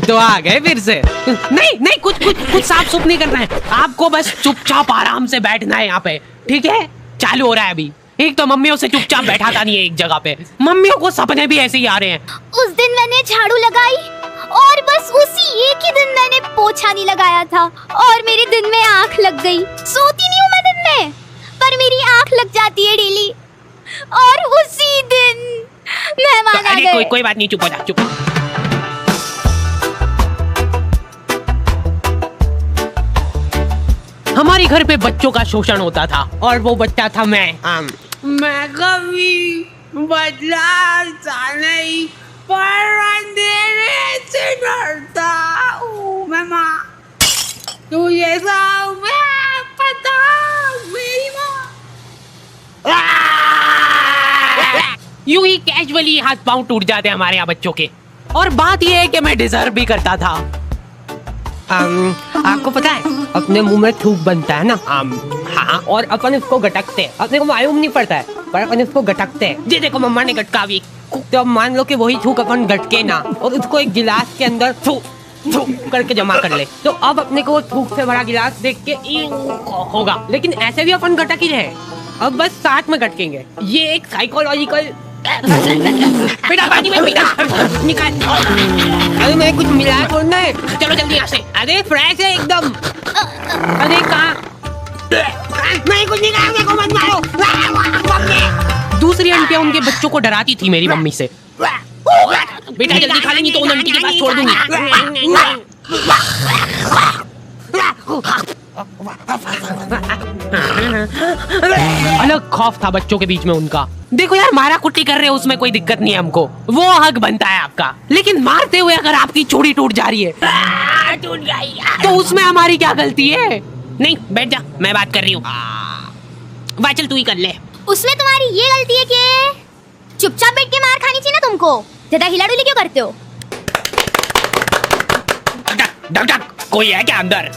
तो आ गए फिर से। नहीं नहीं, कुछ साफ सुफ नहीं करना है आपको, बस चुपचाप आराम से बैठना है यहाँ पे, ठीक है? चालू हो रहा है अभी। एक तो मम्मियों से चुपचाप बैठाता नहीं है एक जगह पे, मम्मियों को सपने भी ऐसे ही आ रहे हैं। उस दिन मैंने झाड़ू लगाई और बस उसी एक ही दिन मैंने पोछा नहीं लगाया था और मेरे दिन में आंख लग गई। सोती नहीं हूँ मैं दिन में, पर मेरी आंख लग जाती है डेली और उसी दिन मेहमान आ गए। कोई बात नहीं, चुप हो जा, चुप। हमारे घर पे बच्चों का शोषण होता था और वो बच्चा था मैं कभी बदला नहीं, पर अंधेरे से डरता हूँ मैं माँ, तुझे सब पता मेरी माँ। यूं ही कैजुअली हाथ पांव टूट जाते हैं हमारे यहाँ बच्चों के। और बात ये है कि मैं डिजर्व भी करता था। आपको पता है अपने मुंह में थूक बनता है ना, हाँ, और अपन इसको गटकते हैं, अपने को मालूम नहीं पड़ता है पर अपन इसको गटकते हैं। जी देखो मम्मा ने गटका भी, तो अब मान लो कि वही थूक अपन गटके ना और उसको एक गिलास के अंदर थूक करके जमा कर ले, तो अब अपने को थूक से भरा गिलास देख के होगा, लेकिन ऐसे भी अपन गटक ही रहे, अब बस साथ में गटकेंगे। ये एक साइकोलॉजिकल बेटा बाजी में बेटा निकाल। अरे मैं कुछ मिलाया थोड़ा है, चलो जल्दी यहाँ से। अरे फ्रेश है एकदम। अरे कहाँ? नहीं कुछ नहीं कहा, देखो मत मारो। दूसरी आंटियां उनके बच्चों को डराती थी मेरी मम्मी से। बेटा जल्दी खा लेंगी तो उन आंटी के पास छोड़ दूंगी। अलग खौफ था बच्चों के बीच में उनका। देखो यार, मारा कुट्टी कर रहे हो उसमें कोई दिक्कत नहीं है हमको, वो हक बनता है आपका, लेकिन मारते हुए अगर आपकी चूड़ी टूट जा रही है टूट गई तो उसमें हमारी क्या गलती है? नहीं बैठ जा, मैं बात कर रही हूँ। चल तू ही कर ले। उसमें तुम्हारी ये गलती है कि चुपचाप बैठ के मार खानी चाहिए ना तुमको, ज्यादा हिलाडुली क्यों करते हो? डक कोई है क्या अंदर?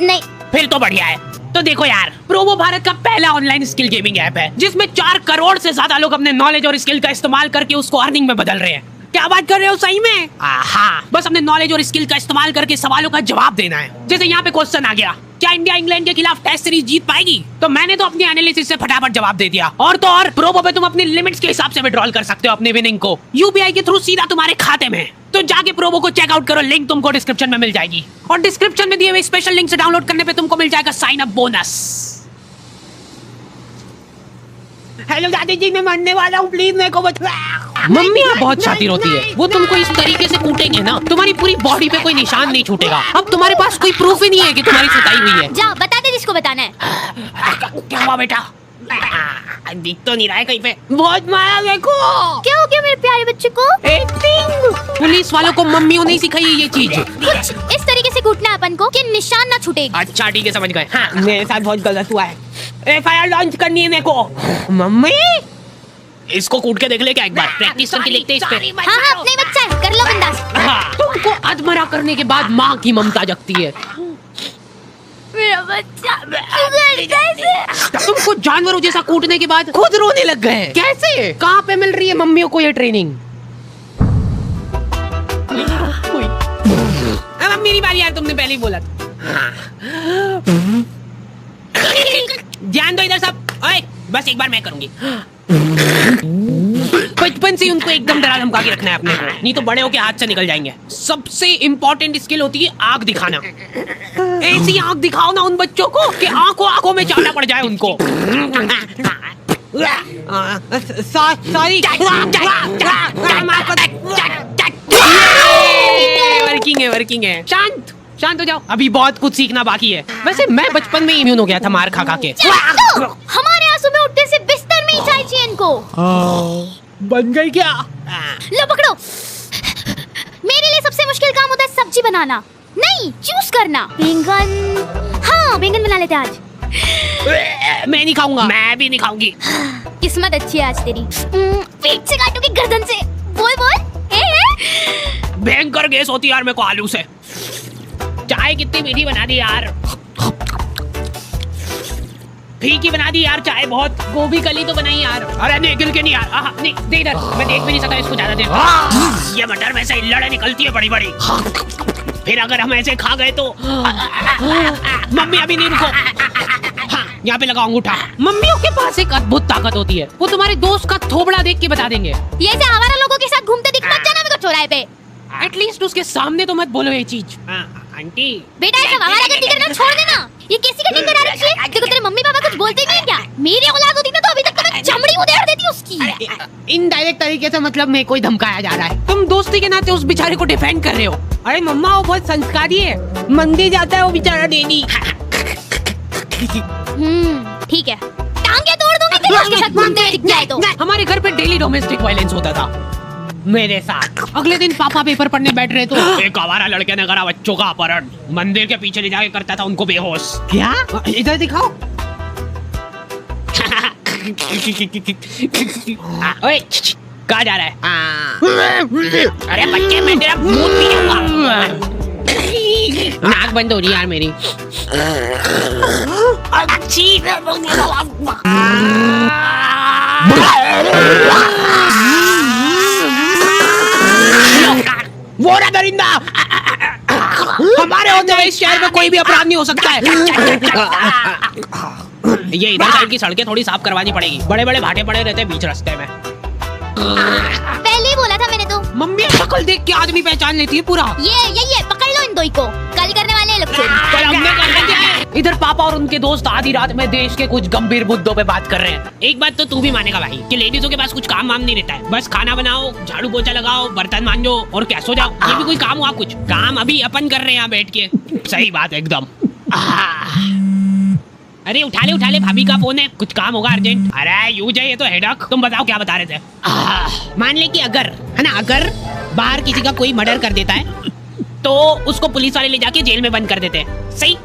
नहीं। फिर तो बढ़िया है। तो देखो यार, प्रोवो भारत का पहला ऑनलाइन स्किल गेमिंग ऐप है जिसमें 4 करोड़ से ज्यादा लोग अपने नॉलेज और स्किल का इस्तेमाल करके उसको अर्निंग में बदल रहे हैं। क्या बात कर रहे हो सही में? हाँ, बस अपने नॉलेज और स्किल का इस्तेमाल करके सवालों का जवाब देना है। जैसे यहाँ पे क्वेश्चन आ गया, क्या इंडिया इंग्लैंड के खिलाफ टेस्ट सीरीज जीत पाएगी? तो मैंने तो अपनी एनालिसिस से फटाफट जवाब दे दिया। और तो और प्रोवो पे तुम अपनी लिमिट्स के हिसाब से विड्रॉल कर सकते हो अपनी विनिंग को यूपीआई के थ्रू सीधा तुम्हारे खाते में। तो जाके प्रोवो को चेकआउट करो, लिंक तुमको डिस्क्रिप्शन में मिल जाएगी और डिस्क्रिप्शन में दिए हुए स्पेशल लिंक से डाउनलोड करने पे तुमको मिल जाएगा साइन अप बोनस। हेलो दादी जी, मैं मरने वाला हूँ, प्लीज मेरे को बचा। मम्मी यहाँ बहुत शातिर होती है, वो तुमको इस तरीके से कूटेंगे ना तुम्हारी पूरी बॉडी पे कोई निशान नहीं छूटेगा। अब तुम्हारे पास कोई प्रूफ ही नहीं है कि तुम्हारी सुताई हुई है। जाओ बता दे जिसको बताना है। क्या हुआ बेटा? दिख तो नहीं रहा है कहीं पे। बहुत मारा देखो। क्या हो गया मेरे प्यारे बच्चे को? पुलिस वालों को मम्मियों ने सिखाई है ये चीज। कुछ इस तरीके से कूटना है अपन को कि निशान ना छूटे। अच्छा ठीक है, समझ गए। हाँ, मेरे साथ बहुत गलत हुआ है, एफआईआर लॉन्च करनी है मेरे को। मम्मी इसको कूट के देख ले क्या एक बार, प्रैक्टिस करके देखते हैं इस पे। हाँ अपने बच्चा है, कर लो बिंदास। हाँ, तुमको अधमरा करने के बाद माँ की ममता जगती है। मेरा बच्चा कैसे? तुमको जानवरों जैसा कूटने के बाद खुद रोने लग गए। कैसे? कहाँ पे मिल रही है मम्मियों को ये ट्रेनिंग? अब मेरी बारी यार, तुमने पहले ही बोला था। ध्यान दो इधर सब। ओए, बस एक बार मैं करूंगी। बचपन से उनको एकदम डरा धमका के रखना है अपने को, नहीं तो बड़े होके हाथ से निकल जाएंगे। सबसे इम्पोर्टेंट स्किल होती है आग दिखाना। ऐसी आग दिखाओ ना उन बच्चों को कि आंखों आंखों में चाटा पड़ जाए उनको। सॉरी। वर्किंग है। शांत हो जाओ, अभी बहुत कुछ सीखना बाकी है। वैसे मैं बचपन में इम्यून हो गया था मार खा के। हमारे यहाँ सुबह उठने से बिस्तर में ही चाय चाहिए इनको। बन गई क्या? लो पकड़ो। मेरे लिए सबसे मुश्किल काम होता है सब्जी बनाना, नहीं चूज करना। बैंगन, हाँ बैंगन बना लेते आज। मैं नहीं खाऊंगा। मैं भी नहीं खाऊंगी। किस्मत अच्छी है आज तेरी। पेट से काटोगे गर्दन से। बोल भयंकर गैस होती है यार मेरे को आलू से। चाय कितनी मीठी बना दी यार। फीकी बना दी यार चाय बहुत। गोभी कली तो बनाई यार। अरे नहीं गिल के नहीं यार। नहीं दे इधर, मैं देख भी नहीं सकता इसको ज्यादा देर। ये मटर में से लड़े निकलती है बड़ी बड़ी। फिर अगर हम ऐसे खा गए तो मम्मी अभी नहीं, रुको। हाँ, यहाँ पे लगाओ अंगूठा। मम्मियों के पास एक अद्भुत ताकत होती है, वो तुम्हारे दोस्त का थोबड़ा देख के बता देंगे। ये ऐसे आवारा लोगों के साथ घूमते दिख मत जाना मेरे को चौराहे पे। एटलीस्ट उसके सामने तो मत बोलो ये चीज। आंटी बेटा ऐसा आवारा गति करना छोड़ देना। ये कैसी कटिंग करा रखी है? देखो तेरे मम्मी पापा कुछ बोलते नहीं क्या? मेरी औलाद होती ना तो अभी तक मैं चमड़ी उधेड़ देती उसकी। इनडायरेक्ट तरीके से मतलब मेरे को ही धमकाया जा रहा है। तुम दोस्ती के नाते उस बेचारे को डिफेंड कर रहे हो। अरे मम्मा वो बहुत संस्कारी है, मंदिर जाता है वो बेचारा डेली। ठीक है, टांगे तोड़ दूंगी तेरे उसके साथ घूमते हुए दिख जाए तो। हमारे घर पे डेली डोमेस्टिक वायलेंस होता था मेरे साथ। अगले दिन पापा पेपर पढ़ने बैठ रहे तो एक आवारा लड़के ने करा बच्चों का अपहरण, मंदिर के पीछे ले जाके करता था उनको बेहोश। क्या? इधर दिखाओ। ओए कहाँ जा रहा है? अरे बच्चे मैं तेरा मुंह पी जाऊंगा। नाक बंद हो रही यार मेरी। अच्छी वो रहा दरिंदा। हमारे होते हुए इस शहर में कोई भी अपराध नहीं हो सकता है। ये इधर साइड की सड़कें थोड़ी साफ करवानी पड़ेगी, बड़े बड़े भाटे पड़े रहते हैं बीच रास्ते में। पहले ही बोला था मैंने तो। मम्मी शक्ल देख के आदमी पहचान लेती है पूरा। ये पकड़ लो इन दो को, कल करने वाले हैं लोग चोरी। कल हमने कर दिया है। इधर पापा और उनके दोस्त आधी रात में देश के कुछ गंभीर मुद्दों पे बात कर रहे हैं। एक बात तो तू भी मानेगा भाई कि लेडीजों के पास कुछ काम वाम नहीं रहता है, बस खाना बनाओ, झाड़ू पोछा लगाओ, बर्तन मांजो और क्या सो जाओ। ये भी कोई काम हुआ? कुछ काम अभी अपन कर रहे हैं यहाँ बैठ के। सही बात एकदम। अरे उठा ले भाभी का फोन है, कुछ काम होगा अर्जेंट। अरे यूज है ये तो हेडक। तुम बताओ क्या बता रहे थे? मान ले कि अगर है ना, अगर बाहर किसी का कोई मर्डर कर देता है तो उसको पुलिस वाले ले जाके जेल में बंद कर देते हैं। सही?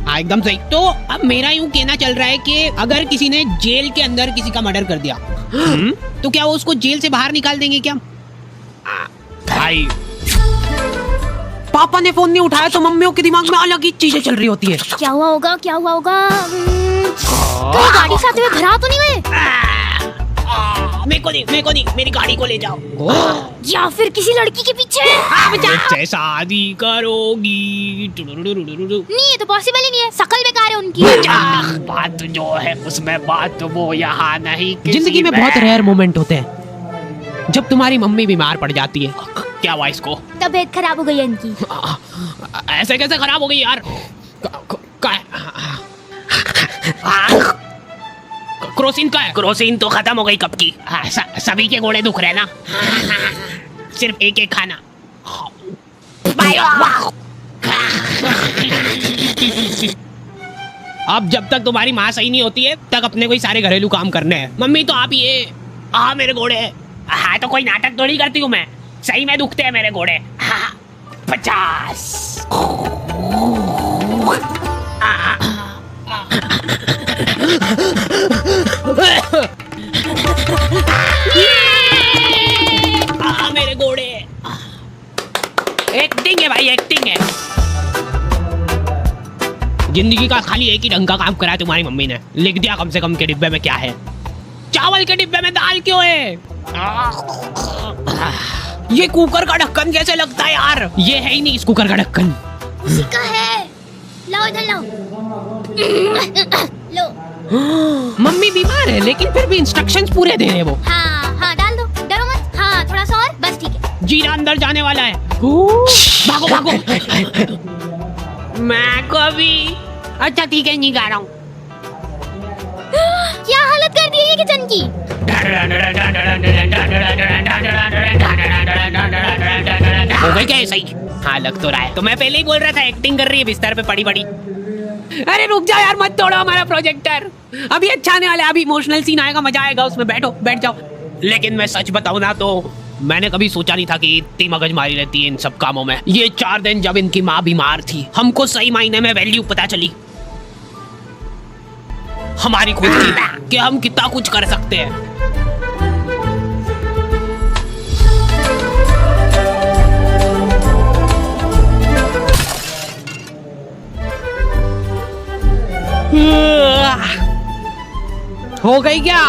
हाँ एकदम सही। तो अब मेरा यूं कहना चल रहा है कि अगर किसी ने जेल के अंदर किसी का मर्डर कर दिया तो क्या वो उसको जेल से बाहर निकाल देंगे क्या? भाई पापा ने फोन नहीं उठाया तो मम्मियों के दिमाग में अलग ही चीजें चल रही होती है। क्या हुआ होगा? तो गाड़ी से आते हुए घर आ तो नहीं गए? मेरे को नहीं, मेरी गाड़ी को ले जाओ। या फिर किसी लड़की के पीछे? मुझसे शादी करोगी? नहीं ये तो पॉसिबल ही नहीं है, शकल बेकार है उनकी। बात जो है उसमें बात वो यहाँ नहीं। जिंदगी में बहुत रेयर मोमेंट होते हैं जब तुम्हारी मम्मी बीमार पड़ जाती है। क्या हुआ इसको? तबीयत खराब हो गई है इनकी। ऐसे कैसे खराब हो गई यार? क्रोसिन का है? क्रोसिन तो खत्म हो गई कब की। सभी के घोड़े दुख रहे ना, सिर्फ एक एक खाना। अब जब तक तुम्हारी माँ सही नहीं होती है तक अपने कोई सारे घरेलू काम करने हैं। मम्मी तो आप ये मेरे घोड़े। हाँ तो कोई नाटक थोड़ी करती हूँ मैं, सही में दुखते हैं मेरे घोड़े। 50 मेरे घोड़े। एक्टिंग है भाई, एक्टिंग है। जिंदगी का खाली एक ही ढंग का काम करा है तुम्हारी मम्मी ने। लिख दिया कम से कम के डिब्बे में क्या है। चावल के डिब्बे में दाल क्यों है? ये कुकर का ढक्कन कैसे लगता है यार? ये है ही नहीं इस कुकर का ढक्कन। उसी का है। लाओ इधर लाओ। लो। मम्मी बीमार है लेकिन फिर भी इंस्ट्रक्शंस पूरे दे रहे वो। हाँ डाल दो, डरो मत। हाँ थोड़ा सा और, बस ठीक है। जीरा अंदर जाने वाला है। भागो भागो। मैं को भी। अच्छा ठीक है, नहीं गा रहा हूँ। क्या हालत कर दी है ये किचन की? हो गई क्या सही? हाँ लग तो रहा है। तो मैं पहले ही बोल रहा था एक्टिंग कर रही है बिस्तर पे पड़ी पड़ी। अरे रुक जाओ यार, मत तोड़ो हमारा प्रोजेक्टर। अभी अच्छा आने वाला है, अभी इमोशनल सीन आएगा, मजा आएगा उसमें। बैठो बैठ जाओ। लेकिन मैं सच बताऊं ना तो मैंने कभी सोचा नहीं था कि इतनी मगजमारी रहती है इन सब कामों में। ये 4 दिन जब इनकी माँ बीमार थी हमको सही मायने में वैल्यू पता चली हमारी खुद की, कि हम कितना कुछ कर सकते हैं। हो गई क्या?